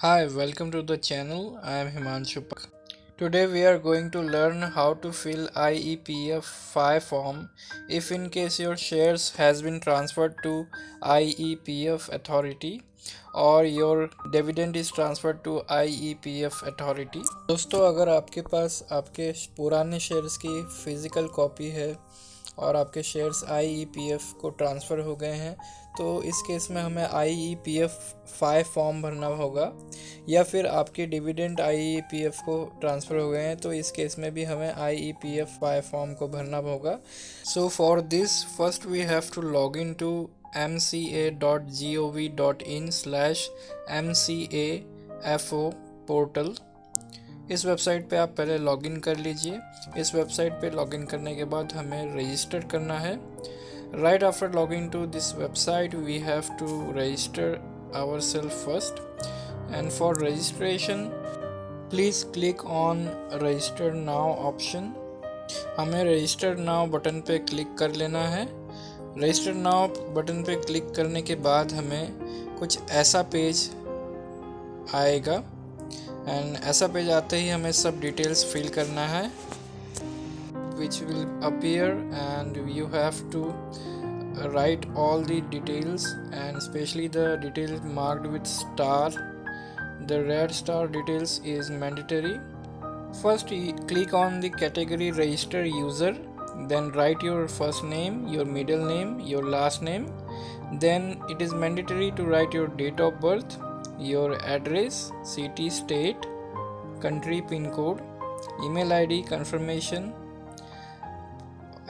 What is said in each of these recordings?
Hi, welcome to the channel. I am Himanshu Pak. Today we are going to learn how to fill IEPF 5 form if in case your shares has been transferred to IEPF authority और your dividend is transferred to IEPF authority। दोस्तों, अगर आपके पास आपके पुराने shares की physical copy है और आपके शेयर्स IEPF को ट्रांसफ़र हो गए हैं तो इस केस में हमें IEPF 5 फॉर्म भरना होगा, या फिर आपके डिविडेंड IEPF को ट्रांसफ़र हो गए हैं तो इस केस में भी हमें IEPF 5 फॉर्म को भरना होगा। So for this first we have to log in to mca.gov.in/mcafo portal. इस वेबसाइट पे आप पहले लॉगिन कर लीजिए। इस वेबसाइट पे लॉगिन करने के बाद हमें रजिस्टर करना है। Right after login to this website we have to register ourselves first, and for registration please click on register now option। हमें register now बटन पे क्लिक कर लेना है। register now बटन पे क्लिक करने के बाद हमें कुछ ऐसा पेज आएगा, एंड ऐसा पेज आते ही हमें सब डिटेल्स फिल करना है which will appear, and you have to write all the details and especially the details marked with star. The red star details is mandatory. First click on the category register user, then write your first name, your middle name, your last name. Then it is mandatory to write your date of birth, your address, city, state, country, pin code, email ID confirmation,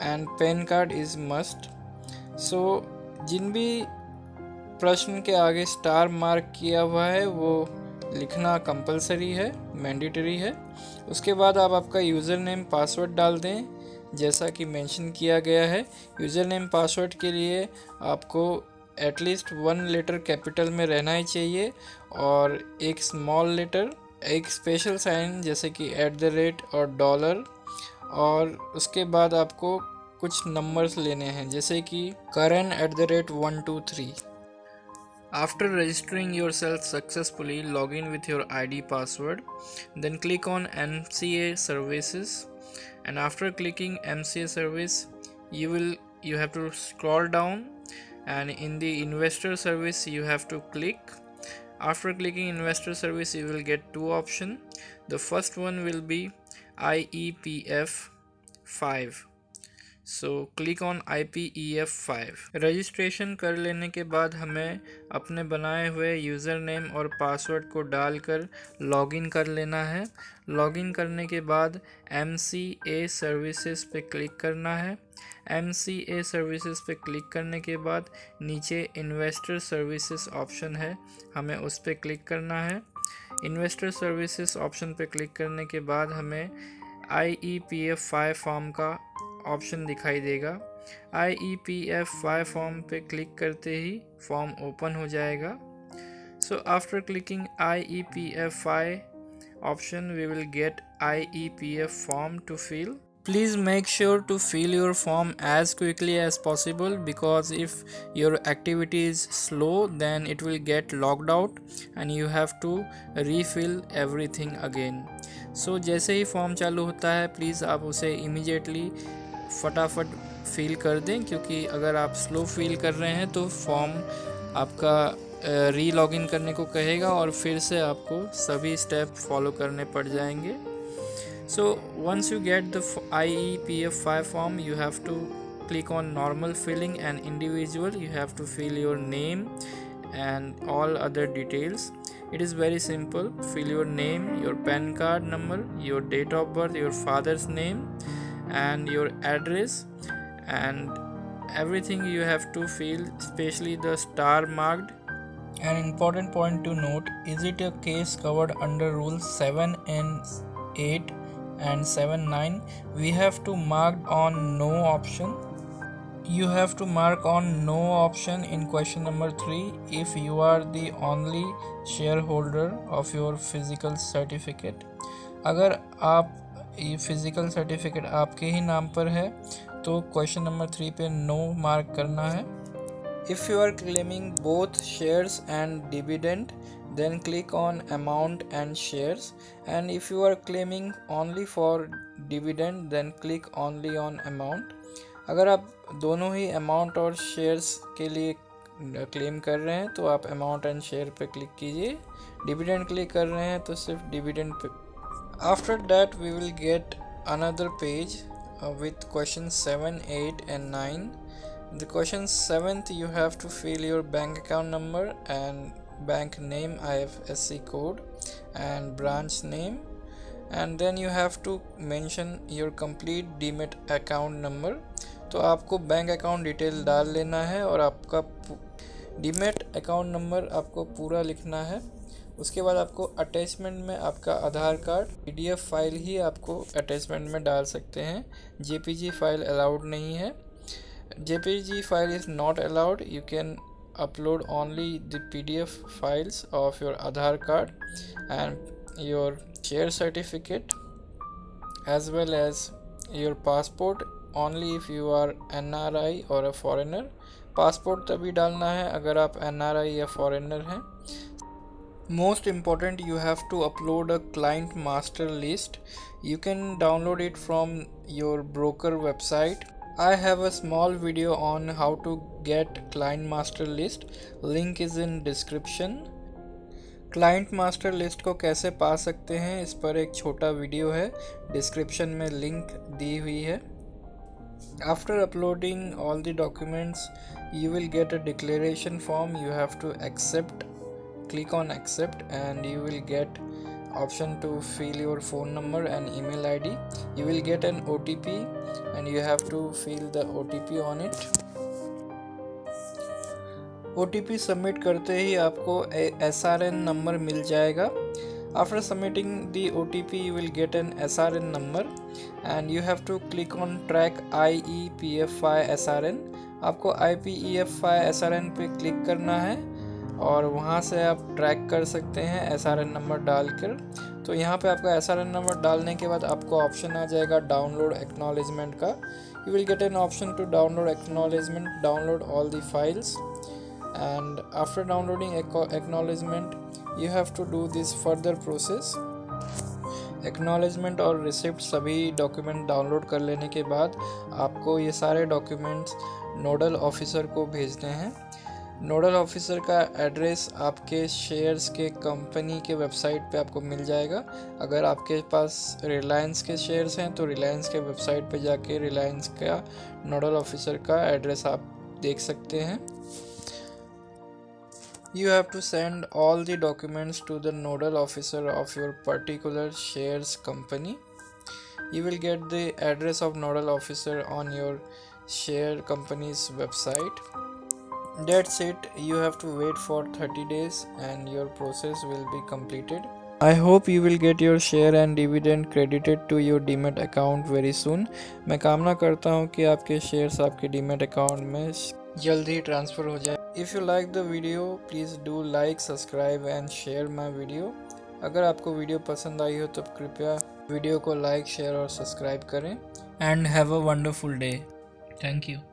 and PAN card is must। सो जिन भी प्रश्न के आगे star mark किया हुआ है वो लिखना compulsory है, मैंडेटरी है। उसके बाद आप आपका यूज़र नेम पासवर्ड डाल दें जैसा कि मेंशन किया गया है। यूज़र नेम पासवर्ड के लिए आपको एटलीस्ट 1 लेटर कैपिटल में रहना ही चाहिए और एक स्मॉल लेटर, एक स्पेशल साइन जैसे कि @ और $, और उसके बाद आपको कुछ नंबर्स लेने हैं जैसे कि करण @123। After registering yourself successfully, log in with your ID password, then click on MCA services, and after clicking MCA service you have to scroll down, and in the investor service you have to click. After clicking investor service you will get two options. The first one will be IEPF 5, so click on IEPF 5। Registration कर लेने के बाद हमें अपने बनाए हुए user name और password को डालकर लॉगिन कर लेना है। लॉगिन करने के बाद MCA सर्विसेज पे क्लिक करना है। MCA सर्विसेज पे क्लिक करने के बाद नीचे इन्वेस्टर सर्विसेज ऑप्शन है, हमें उस पर क्लिक करना है। इन्वेस्टर सर्विसेज ऑप्शन पे क्लिक करने के बाद हमें IEPF 5 फॉर्म का ऑप्शन दिखाई देगा। IEPF 5 फॉर्म पे क्लिक करते ही फॉर्म ओपन हो जाएगा। So after clicking IEPF 5 option we will get IEPF form to fill. Please make sure to fill your form as quickly as possible, because if your activity is slow then it will get logged out and you have to refill everything again. So जैसे ही form चालू होता है please आप उसे immediately फटाफट fill कर दें, क्योंकि अगर आप स्लो फिल कर रहे हैं तो फॉर्म आपका री लॉगिन करने को कहेगा और फिर से आपको सभी स्टेप फॉलो करने पड़ जाएंगे। So once you get the IEPF 5 form you have to click on normal filling and individual. You have to fill your name and all other details. It is very simple. Fill your name, your PAN card number, your date of birth, your father's name and your address, and everything you have to fill, especially the star marked. An important point to note, is it a case covered under rule 7 and 8 and 7-9? We have to mark on no option. You have to mark on no option in question number 3 if you are the only shareholder of your physical certificate. अगर आप ये physical certificate आपके ही नाम पर है तो question number 3 पे no mark करना है। If you are claiming both shares and dividend, then click on amount and shares, and if you are claiming only for dividend then click only on amount. अगर आप दोनों ही amount और shares के लिए claim कर रहे हैं तो आप अमाउंट एंड शेयर पे क्लिक कीजिए, डिविडेंड क्लिक कर रहे हैं तो सिर्फ डिविडेंड पे. After that we will get another page with questions 7, 8 and 9. The question 7th, you have to fill your bank account number and bank name, IFSC code and branch name, and then you have to mention your complete demat account number. तो आपको bank account detail डाल लेना है और आपका demat account number आपको पूरा लिखना है. उसके बाद आपको अटैचमेंट में आपका आधार कार्ड, PDF फाइल ही आपको अटैचमेंट में डाल सकते हैं. JPG फाइल अलाउड नहीं है. JPG file is not allowed. You can upload only the PDF files of your Aadhaar card and your share certificate as well as your passport only if you are NRI or a foreigner. Passport तभी डालना है अगर आप NRI या foreigner हैं. Most important, you have to upload a client master list. You can download it from your broker website. I have a small video on how to get client master list. Link is in description. Client master list को कैसे पा सकते हैं इस पर एक छोटा video है, डिस्क्रिप्शन में लिंक दी हुई है. After uploading all the documents, you will get a declaration form. You have to accept. Click on accept and you will get option to fill your phone number and email ID. You will get an OTP and you have to fill the OTP on it. OTP submit करते ही आपको SRN number मिल जाएगा. After submitting the OTP, you will get an SRN number and you have to click on track IEPFI SRN. आपको IPEFI SRN पे click करना है और वहाँ से आप ट्रैक कर सकते हैं SRN नंबर डालकर. तो यहाँ पे आपका SRN नंबर डालने के बाद आपको ऑप्शन आ जाएगा डाउनलोड एक्नॉलेजमेंट का. You will get an option to download acknowledgement, download all the files, and after downloading acknowledgement you have to do this further process. Acknowledgement और रिसिप्ट सभी डॉक्यूमेंट डाउनलोड कर लेने के बाद आपको ये सारे डॉक्यूमेंट्स नोडल ऑफिसर को भेजने हैं. नोडल ऑफिसर का एड्रेस आपके शेयर्स के कंपनी के वेबसाइट पे आपको मिल जाएगा. अगर आपके पास रिलायंस के शेयर्स हैं तो रिलायंस के वेबसाइट पे जाके रिलायंस का नोडल ऑफिसर का एड्रेस आप देख सकते हैं. You have to send all the documents to the nodal officer of your particular shares company. You will get the address of nodal officer on your share company's website. That's it. You have to wait for 30 days and your process will be completed. I hope you will get your share and dividend credited to your demat account very soon. मैं कामना करता हूँ कि आपके shares आपके demat account में जल्द ही transfer हो जाए. If you like the video, please do like, subscribe and share my video. अगर आपको वीडियो पसंद आई हो तो कृपया वीडियो को लाइक, शेयर और सब्सक्राइब करें. And have a wonderful day. Thank you.